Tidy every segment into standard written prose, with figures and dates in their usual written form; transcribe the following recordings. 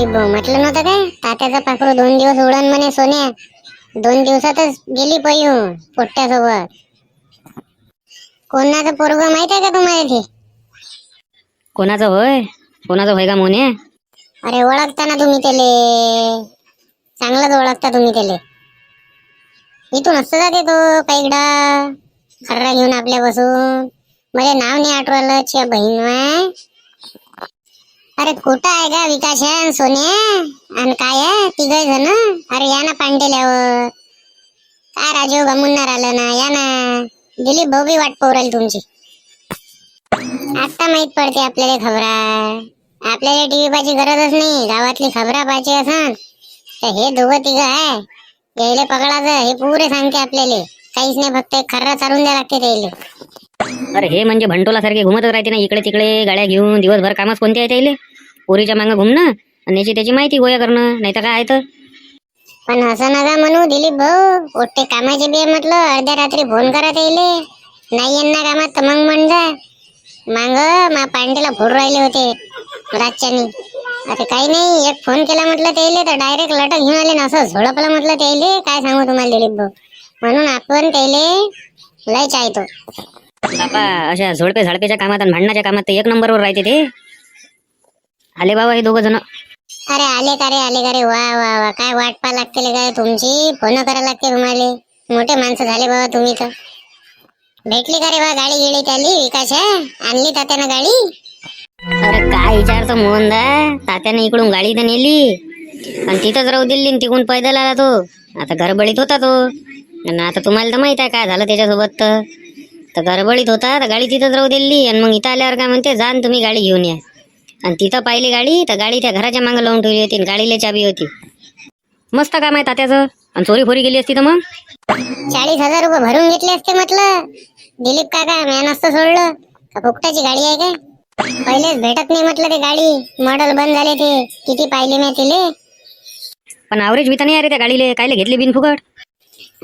दिलीप भाऊ म्हटलं नव्हतं काय तात्याचा पाखरू 2 दिवस उडण म्हणे सोन्या. 2 दिवसातच गेली पळून पोट्ट्यासोबत. कोणाचं पोरग माहित आहे का तुम्हाला ते? कोणाचं होय? कोणाचं होय का मोने? अरे ओळखता ना तुम्ही त्याले, चांगलंच ओळखता तुम्ही त्याले. इथून असतं जाते तो काहीकडा खर्रा घेऊन आपल्या बसून. मला नाव नाही आठवलं. च्या बहीण वाय. अरे कुठं आहे का विकास आहे सोन्या आणि काय आहे तिघ जण? अरे या ना पांडेल्यावर. काय राजीव गमुनणार आलं ना, या ना. दिलीप भाऊ बी वाट पाहू राहील तुमची. आता माहित पडते आपल्याला खबरा. आपल्याला टीव्ही पाहायची गरजच नाही, गावातली खबरा पाहिजे असन तर हे दोघं तिघ आहे. यायले पकडायचं हे पुरे सांगते आपल्याला. काहीच नाही, फक्त एक खर्रा चालून द्या लागते त्याला. अरे हे म्हणजे भंटोला सारखे घुमतच राहते ना इकडे तिकडे गाड्या घेऊन. दिवसभर कामच कोणते आहे त्याले? पोरीच्या मागं घुमणं आणि याची त्याची माहिती गोळा करणं, नाही तर काय आहे तर. पण असं नका म्हणू दिलीप भाऊ. पोट्टे कामाचे बी म्हटलं अर्ध्या रात्री फोन करा त्याले. नाही यांना कामात तर मग म्हण जा. मांग मा पांडेला फोड राहिले होते रातच्यानी. आता काही नाही, एक फोन केला म्हटलं त्याले तर डायरेक्ट लटक घेऊन आले ना, असं झोडपलं म्हटलं त्याले. काय सांगू तुम्हाला दिलीप भाऊ. म्हणून आपण त्याले लय चाहतो. बापा अशा झोडपे झाडपेच्या कामात आणि भांडणाच्या कामात तर एक नंबरवर राहते ते. आले बाबा हे दोघं जण. अरे आले का रे, आले का रे. वा वा वा, काय वाट पा लागते काय तुमची. फोन करा लागते तुम्हाला. मोठे माणसं झाले बाबा तुम्ही तर. भेटली का रे बा गाडी गिडी त्याली विकास आणली तात्यानं गाडी? अरे काय विचारतो मोहनदा, तात्याने इकडून गाडी तर नेली आणि तिथंच राहू दिली. तिकडून पैदल आला तो. आता गडबडीत होता तो. आणि आता तुम्हाला तर माहित आहे काय झालं त्याच्यासोबत. तर गडबडीत होता तर गाडी तिथंच राहू दिली. आणि मग इथं आल्यावर काय म्हणते, जाण तुम्ही गाडी घेऊन या. आणि तिथं पाहिली गाडी तर गाडी त्या घराच्या मागं लावून ठेवली होती. गाडीला चाबी होती. मस्त काम आहे तात्याचं. आणि चोरी फोरी गेली असती तर मग 40,000 रुपये भरून घेतले असते म्हटलं. दिलीप काका म्या नसतं सोडलं का. फुकटाची गाडी आहे काय? पहिलेच भेटत नाही म्हटलं ते गाडी. मॉडेल बंद झाले ते. किती पाहिले मी तिले. पण ॲव्हरेज बी तर नाही अरे त्या गाडीले. कायले घेतली बिनफुकट?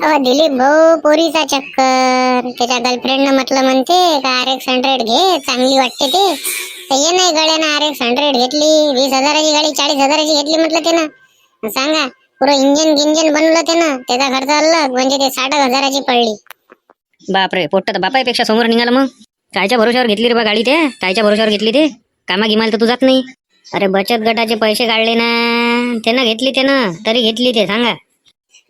दिलीप भाऊ पोरीचा चक्कर. त्याच्या गर्लफ्रेंडनं म्हटलं म्हणते का RX 100 घे, चांगली वाटते ते. तर ये नाही गड्यानं RX 100 घेतली. 20,000ची गाडी 40,000ची घेतली म्हटलं ते ना. सांगा पुरं इंजन बनवलं ते ना. त्याचा खर्च अलग, म्हणजे ते 60,000ची पडली. बापरे, पोट्ट तर बापापेक्षा समोर निघाला. मग कायच्या भरोशावर घेतली रे बा गाडी? ते कायच्या भरोशावर घेतली? ते कामा गिमाल तर तू जात नाही. अरे बचत गटाचे पैसे काढले ना, त्यानं घेतली. त्यानं तरी घेतली ते सांगा.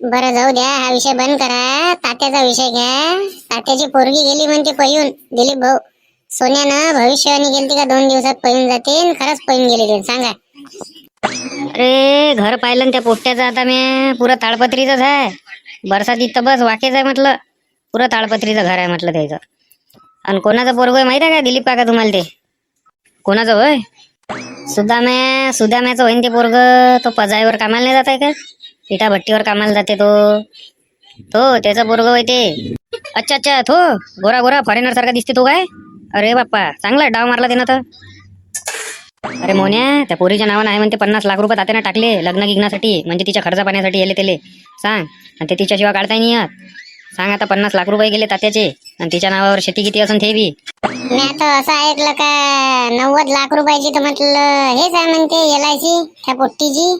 बरं जाऊ द्या, हा विषय बंद करा. तात्याचा विषय घ्या. तात्याची पोरगी गेली म्हणते पळून. दिलीप भाऊ सोन्यानं भविष्यवाणी गेलती का 2 दिवसात पळून जाते? खरंच पळून गेली ते सांगा. अरे घर पाहिलं त्या पोट्ट्याचं आता मी पुरं ताडपत्रीच आहे. बरसातीत तर बस वाकेच आहे म्हटलं. पुरं ताडपत्रीचं घर आहे म्हटलं त्याचं. आणि कोणाचं पोरग माहित आहे का दिलीप काका तुम्हाला? ते कोणाचं होय? सुदाम्याचं होईन ते पोरग. तो पजाईवर कामाला नाही जात आहे का? इटा भट्टीवर कामाला जाते तो त्याचा पोरग होय ते. अच्छा तो गोरा गोरा फॉरेनर सारखा दिसते तो काय? अरे बाप्पा चांगला डाव मारला त्यानं तर. अरे मोन्या, त्या पोरीच्या नावानं आहे म्हणते 50 लाख रुपये तात्यानं टाकले लग्न गिग्नासाठी. म्हणजे तिच्या खर्चा पाण्यासाठी येले त्याले सांग. आणि ते तिच्याशिवाय काढता नाही येत. सांग आता 50 लाख रुपये गेले तात्याचे. आणि तिच्या नावावर शेती किती असून ते बी. मी आता असं ऐकलं का 90 लाख रुपयाची तर म्हटलं हेच आहे म्हणते LIC त्या पोट्टीची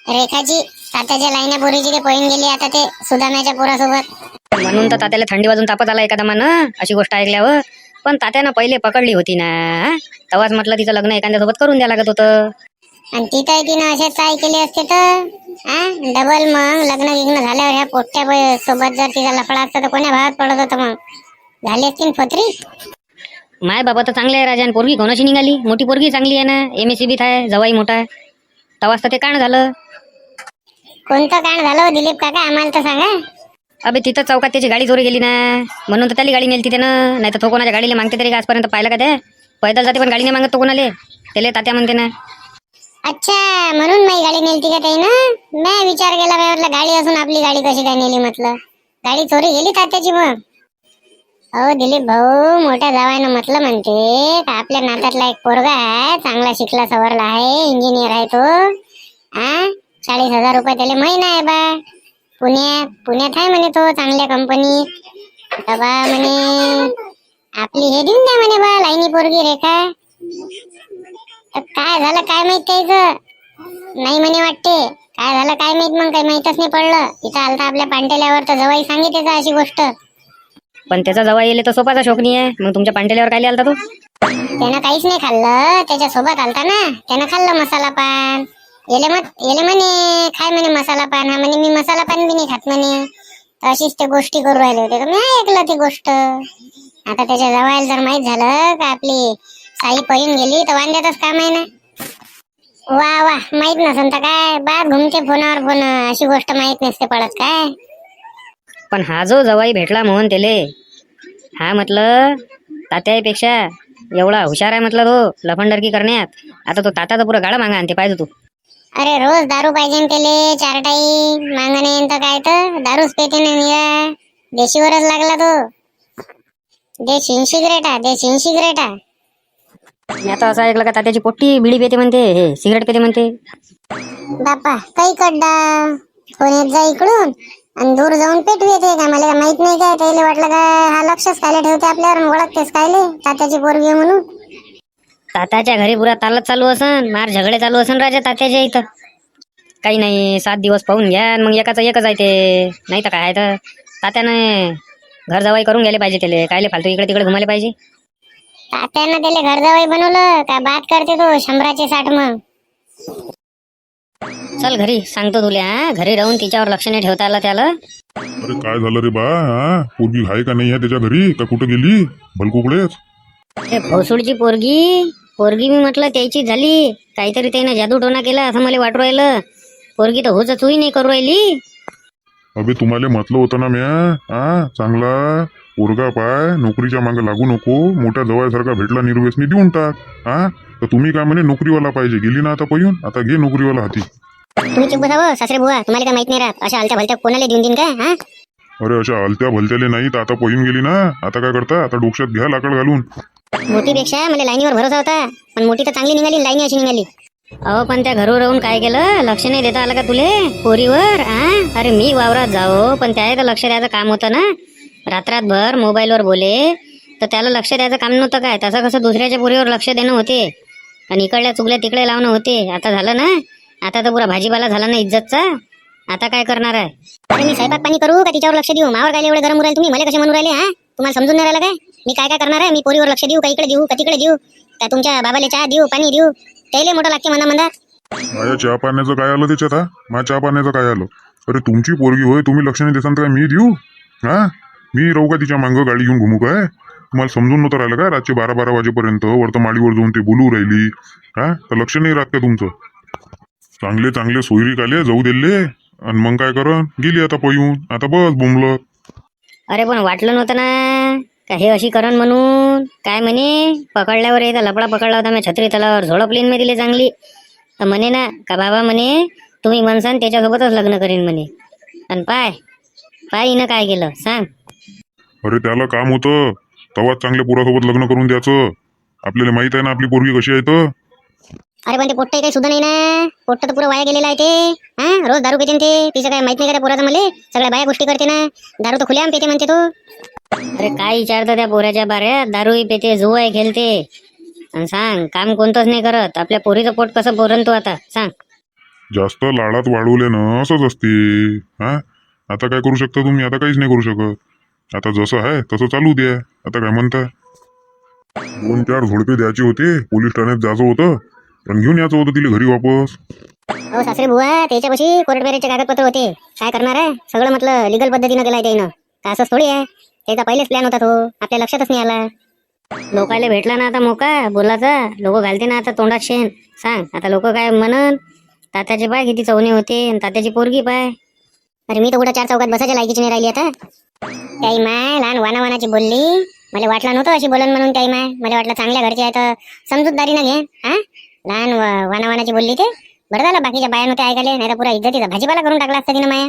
रेखाची. तात्याच्या लाईना पोरीची ते पळून गेली आता ते सुदाम्याच्या पोरासोबत. म्हणून तर तात्याला थंडी वाजून तापत आला एखादा मानं अशी गोष्ट ऐकल्यावर. पण तात्यानं पहिले पकडली होती ना, तेव्हाच म्हटलं तिचं लग्न एखाद्या सोबत करून द्या लागत होतं. आणि तिनं असेच काय केले असते तर डबल मग लग्न विग्न झाल्यावर ह्या पोट्ट्या सोबत जर तिचा लफडा असता तर कोण्या भावात पडत होतं? मग झाली असती फत्री. माय बाबा तर चांगले आहे राजा. पोरगी कोणाची निघाली? मोठी पोरगी चांगली आहे ना. MSCBत आहे, जवाई मोठा आहे. तेव्हाच तर ते काण झालं. कोणतं कांड झालं दिलीप काका आम्हाला तर सांगा. अबे तिथं चौकात त्याची गाडी चोरी गेली ना, म्हणून तर त्याला गाडी नेलती त्यानं. नाही तर तो कोणाच्या गाडीला मागते तरी आजपर्यंत पाहिलं का? ते पैदल जाते पण गाडी नाही मागत तो कोणाले. त्याला तात्या म्हणते ना. अच्छा, म्हणून मी गाडी नेलती का ताई ना? मी विचार केला म्हटलं गाडी असून आपली गाडी कशी काय नेली म्हटलं. गाडी चोरी गेली तात्याची मग. हो दिलीप भाऊ, मोठ्या जावायनं म्हटलं म्हणते का आपल्या नात्यातला एक पोरगा आहे, चांगला शिकला सवरला आहे, इंजिनियर आहे तो. 40,000 रुपये त्याला महिना आहे बा. पुण्यात आहे म्हणे तो चांगल्या कंपनीत. बा म्हणे आपली हे देऊन द्या म्हणे बा लाईनी पोरगी रेखा. काय झालं काय माहित त्याचं. नाही म्हणे वाटते. काय झालं काय माहित, मग काही माहितच नाही पडलं. इथं आलता आपल्या पांटेल्यावर तर जवाई सांगितले का अशी गोष्ट. पण त्याचा जवळ येले तर सोपाचा शोक नाही आहे, मग तुमच्या पांटेल्यावर काय आलता तो? त्यानं काहीच नाही खाल्लं, त्याच्या सोबत आलता ना, त्यानं खाल्लं मसाला पान. येले म्हणे खाय म्हणे मसाला पान. हा म्हणे मी मसाला पान बी नाही खात म्हणे. तर अशीच ते गोष्टी करू राहिले होते, तर मी ऐकलं ती गोष्ट. आता त्याच्या जवळ जर माहित झालं का आपली साई पळून गेली तर वांद्यातच काम आहे ना. वा वा, माहित नसन तर काय, बात घुमते फोनावर फोन, अशी गोष्ट माहित नसते पडत काय. पण हा जो जवाई भेटला मोहन त्याले, हा म्हटलं तात्यापेक्षा एवढा हुशार आहे म्हटलं तो लफंडरकी करण्यात. आता तो तात्याचा पुरा गाडा मागा आणते पाहिजे तू. अरे रोज दारू पाहिजे त्याले, 4 टाईम मागणे तर काय, तर दारूच पेते ना निळा. देशीवरच लागला तो. देशीन सिगरेटा. मी आता असं ऐकलं का तात्याची पोट्टी बिडी पेते म्हणते, हे सिगरेट पेते म्हणते. बापा काही कडा कोण येत जा इकडून आणि दूर जाऊन पेटू येते का, मला माहित नाही काय. त्याला वाटलं काय हा लक्षच कायले ठेवते आपल्यावर, ओळखतेस कायले तात्याची पोरगी आहे म्हणून. तात्याच्या घरी पुरा तालच चालू असन, मार झगडे चालू असन राजा तात्याच्या इथं. काही नाही, 7 दिवस पाहून घ्या, मग एकाच आहे ते. नाही तर काय, तर तात्यानं घर जवाई करून गेले पाहिजे त्याले, कायले फालतू इकडे तिकडे घुमाले पाहिजे. तात्यानं त्याला घर जावई बनवलं का, बात करते तो 100चे 60 मग. चल घरी सांगतो तुला, हा घरी राहून तिच्यावर लक्ष नाही ठेवता आलं त्याला. अरे काय झालं रे बा, हा पोरगी आहे का नाही आहे त्याच्या घरी, का कुठं गेली भलकुकडेच? ते भोसूडची पोरगी मी म्हटलं त्याची झाली. काहीतरी त्यानं जादू टोना केला असं मला वाटू राहिलं. पोरगी तर होच नाही करू राहिली. अबे तुम्हाला म्हटलं होतं ना म्या, हा चांगला पोरगा पाय, नोकरीच्या मागे लागू नको, मोठ्या जवळसारखा भेटला निर्व्यसनी देऊन टाक. हा तर तुम्ही काय म्हणे नोकरीवाला पाहिजे, गेली ना आता पळून, आता घे नोकरीवाला हाती. तुम्ही चुप बसावं सासरे बुवा, तुम्हाला काय माहित नाही राहत. अशा आलत्या भलत्या कोणाला देऊन काय. हा अरे अशा हलत्या भलत्याले नाही तर आता पळून गेली ना, आता काय करता, आता डोक्यात घ्या लाकड घालून. मोठीपेक्षा मला लाईनीवर भरोसा होता, पण मोठी तर चांगली निघाली, लाईनी अशी निघाली. अहो पण त्या घरून राहून काय केलं, लक्ष नाही देता आलं का तुले पोरीवर? अरे मी वावरात जाओ, पण त्या लक्ष द्यायचं काम होतं ना. रात्रातभर मोबाईलवर बोले तर त्याला लक्ष द्यायचं काम नव्हतं काय. तसं कसं दुसऱ्याच्या पोरीवर लक्ष देणं होते आणि इकडल्या चुकल्या तिकडे लावणं होते. आता झालं ना, आता तर पुरा भाजीपाला झाला ना इज्जतचा. आता काय करणार आहे? अरे मी स्वयंपाक पाणी करू का तिच्यावर लक्ष देऊ? मावर काय एवढे गरम राहिले तुम्ही, मला कसे म्हणून राहिले? हा तुम्हाला समजून नाही राहिलं काय? मी काय काय करणार आहे? मी पोरीवर लक्ष देऊ का इकडे देऊ का तिकडे देऊ, का तुमच्या बाबाला चहा देऊ पाणी देऊ? त्याला मोठं लागते मना. माझ्या चहा पाण्याचं काय आलं त्याच्यात? हा माझ्या चहा पाण्याचं काय आलं? अरे तुमची पोरगी होय, तुम्ही लक्ष नाही देसान तर काय मी देऊ? हा मी राहू का तिच्या मागं गाडी घेऊन घुमू काय? तुम्हाला समजून नव्हतं राहिलं का रातचे 12-12 वाजेपर्यंत वरतं माडीवर जाऊन ते बोलू राहिली? हा तर लक्ष नाही राहत का तुमचं? चांगले चांगले सोयरीक आले जाऊ दिले आणि मग काय कर गेली आता पळून, आता बस बोंबलं. अरे पण वाटलं नव्हतं ना का हे अशी करण म्हणून. काय म्हणे पकडल्यावर एकदा लपडा पकडला होता मी छत्री तलावर, झोडपलीन मी दिली चांगली. तर म्हणे ना का बाबा म्हणे तुम्ही म्हणसान त्याच्यासोबतच लग्न करीन म्हणे. आणि पाय हिनं काय केलं सांग. अरे त्याला काम होतं तेव्हाच चांगल्या पोरासोबत लग्न करून द्यायचं. आपल्याला माहित आहे ना आपली पोरगी कशी आहे तर. अरे पण ते पोट्ट काही सुद्धा नाही ना, पोट्ट तर पुरं वाया गेलेलं आहे ते. हा रोज दारू पेते ते, तिचं काय माहित नाही का त्या पोराचं? मला सगळ्या बाया गोष्टी करते ना, दारू तर खुल्याम पेते म्हणते तो. अरे काय विचारतं त्या पोऱ्याच्या बाऱ्यात, दारूही पेते जुवाही खेळते आणि सांग काम कोणतंच नाही करत. आपल्या पोरीचं पोट कसं भरण तू आता सांग. जास्त लाडात वाढवले ना असंच असते. हा आता काय करू शकता तुम्ही? आता काहीच नाही करू शकत. आता जसं आहे तसं चालू द्या. आता काय म्हणता, 2-4 झोडपे द्यायचे होते, पोलीस ठाण्यात जायचं होतं पण घेऊन यायचं होतं तिला घरी वापस. हो सासरे बुवा, त्याच्यापाशी कोर्ट मॅरेजचे कागदपत्र होते. काय करणार आहे, सगळं म्हटलं लिगल पद्धतीनं केलंय त्यानं. का असंच थोडी आहे, त्याचा पहिलेच प्लॅन होता तो, आपल्या लक्षातच नाही आला. लोकायला भेटला ना आता मोका बोलाचा, लोक घालते ना आता तोंडात शेण. सांग आता लोक काय म्हणन, तात्याचे पाय किती चवणे होते आणि तात्याची पोरगी पाय. अरे मी तर कुठं 4 चौकात बसायच्या लायकीची नाही राहिली आता. त्याई माय लहान वानावानाची बोलली, मला वाटलं नव्हतं अशी बोलन म्हणून. त्याई माय मला वाटलं चांगल्या घरची आहे तर समजूतदारीनं घे. हा लहान वानावानाची बोलली ते बरं झालं, बाकीच्या बाया नव्हत्या ऐकायला, नाही तर पुरा इज्जतीचा भाजीपाला करून टाकला असता तिनं माया.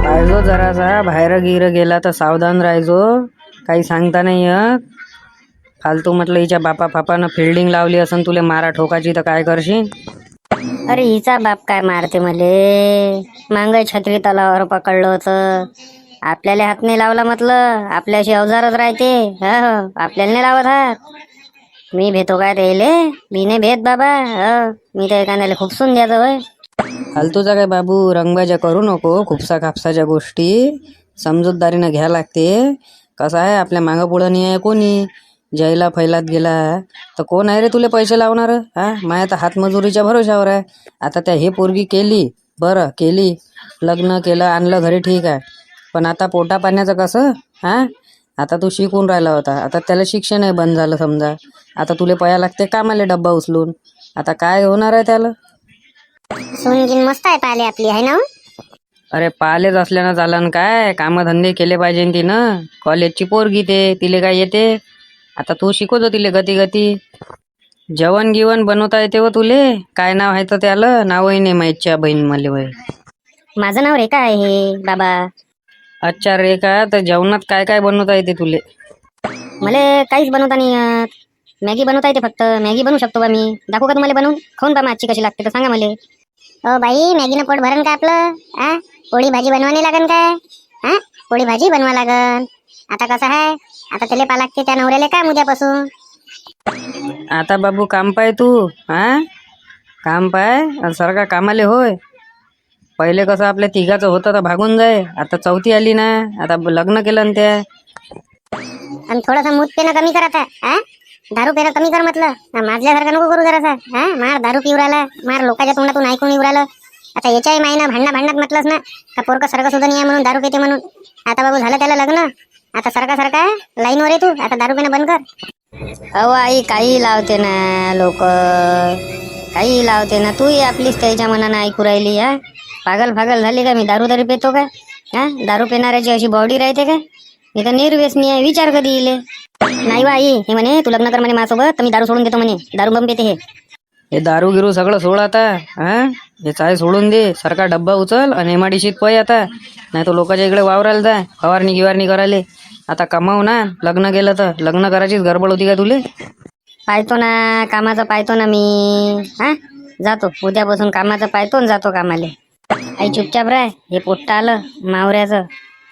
राहायचो जरासा बाहेर गिर गेला तर सावधान राहायचो, काही सांगता नाही येत. फालतू म्हटलं हिच्या बापानं फिल्डिंग लावली असन तुले मारा ठोकाची तर काय करशील? अरे हिचा बाप काय मारते मले, मांग छत्री तलावर पकडलं होतं. आपल्याला हात नाही लावला म्हटलं, आपल्याशी अवजारच राहते. आपल्याला नाही लावत हात. मी भेटतो काय त्याले? मी नाही भेट बाबा. मी त्या एखाद्याला खुपसून द्यायचं होय. फालतूचा काय बाबू रंगबाजा करू नको. खुपसा खापसाच्या गोष्टी समजूतदारीनं घ्या लागते. कसं आहे आपल्या मागं पुढं नाही आहे कोणी. जयला फैलात गेला तर कोण आहे रे तुले पैसे लावणार? माया तर हातमजुरीच्या भरोशावर आहे. आता त्या हे पोरगी केली, बरं केली, लग्न केलं, आणलं घरी, ठीक आहे. पण आता पोटा पाण्याचं कसं? आता तू शिकून राहिला होता, आता त्याला शिक्षणही बंद झालं समजा. आता तुले पया लागते कामाला डब्बा उचलून. आता काय होणार आहे त्याला? सोनगिन मस्त आहे पाहिले आपली आहे ना हो? अरे पालेच असल्यानं चालन काय? कामधंदे केले पाहिजे तिनं. कॉलेजची पोरगी ते, तिले काय येते? आता तू शिकवतो तिले गती गती. जेवण गिवण बनवता येते व तुले? काय नाव आहे तर त्याला? नावही नाही माहीतच्या बहीण मले वय. माझं नाव रेखा आहे बाबा. अच्छा रेखा, तर जेवणात काय काय बनवता येते तुले? मला काहीच बनवता नाही येत. मॅगी बनवता येते फक्त. मॅगी बनवू शकतो बा मी. दाखवू का तुम्हाला बनवून? खाऊन पहा आजची कशी लागते तर सांगा मला. हो बाई, मॅगीनं पोट भरण का आपलं? पोळी भाजी बनवा नाही लागन काय? पोळी भाजी बनवा लागन. आता कसं आहे, आता त्याला पा लागते त्या नवऱ्याला काम उद्यापासून. आता बाबू काम पाय तू. काम पाय आणि सारखा कामाले होय. पहिले कसं आपल्या तिघाचं होतं तर भागून जाय. आता चौथी आली ना, आता लग्न केलं ना त्या. आणि थोडंसं मूत पेनं कमी कर आता. दारू पेनं कमी कर म्हटलं. माझल्यासारखं नको करू जरासा. मार दारू पिऊ राहिला, मार लोकांच्या तोंडातून ऐकून येऊ राहिलं. आता याच्याही मायना भांडणात म्हटलंच ना का पोरकं सारखं सुद्धा नाही आहे म्हणून दारू पिते म्हणून. आता बाबू झालं त्याला लग्न. आता सारखा लाईनवर आहे तू. आता दारू पिणं बंद कर. अहो आई, काही लावते ना लोक, काही लावते ना. तूही आपलीच त्याच्या मनानं ऐकू राहिली. पागल झाली का? मी दारू पितो का? दारू पिणाऱ्याची अशी बॉडी राहते का? मी तर निर्व्यसनी आहे. विचार कधी येईल? नाही बा आई, हे म्हणे तू लग्न कर म्हणे माझ्यासोबत तर मी दारू सोडून देतो म्हणे. दारू बंद पिते हे दारू गिरू सगळं सोड आता. हे चाय सोडून दे. सारखा डब्बा उचल आणि एमआयडीसीत पय आता. नाही तर लोकांच्या इकडे वावरायला जा, फवारणी गिवारणी करायला. आता कमाव ना. लग्न केलं तर लग्न करायचीच गडबड होती का तुले? पाहतो ना, कामाचं पाहतो ना मी. जातो उद्यापासून कामाचं पाहतो आणि जातो कामाले. आई चुपचाप राह. हे पोट्ट आलं मावऱ्याचं.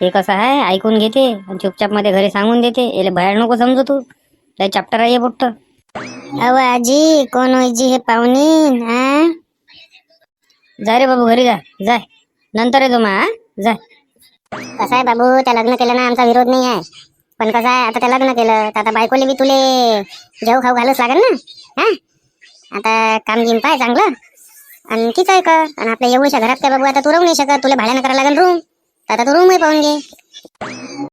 हे कसं आहे, ऐकून घेते आणि चुपचाप मध्ये घरी सांगून देते. याला बाहेर नको समजू तू. लय चॅप्टर आहे हे पोट्ट. अहो आजी, कोण होय जी हे पाहुणी? जा रे बाबू घरी जाय. नंतर येतो जाय. कसं आहे बाबू, त्या लग्न केलं ना आमचा विरोध नाही आहे. पण कसं आहे, आता त्या लग्न केलं तर आता बायकोले बी तुले जेव खाऊ घालूच लागेल ना. आता काम गिम पाय चांगलं आणि किती कर. आणि आपल्या एवढ्याशा घरात काय बाबू आता तू राहू नाही शकत. तुला भाड्यानं करायला लागेल रूम. तर आता तू रूमही पाहून घे.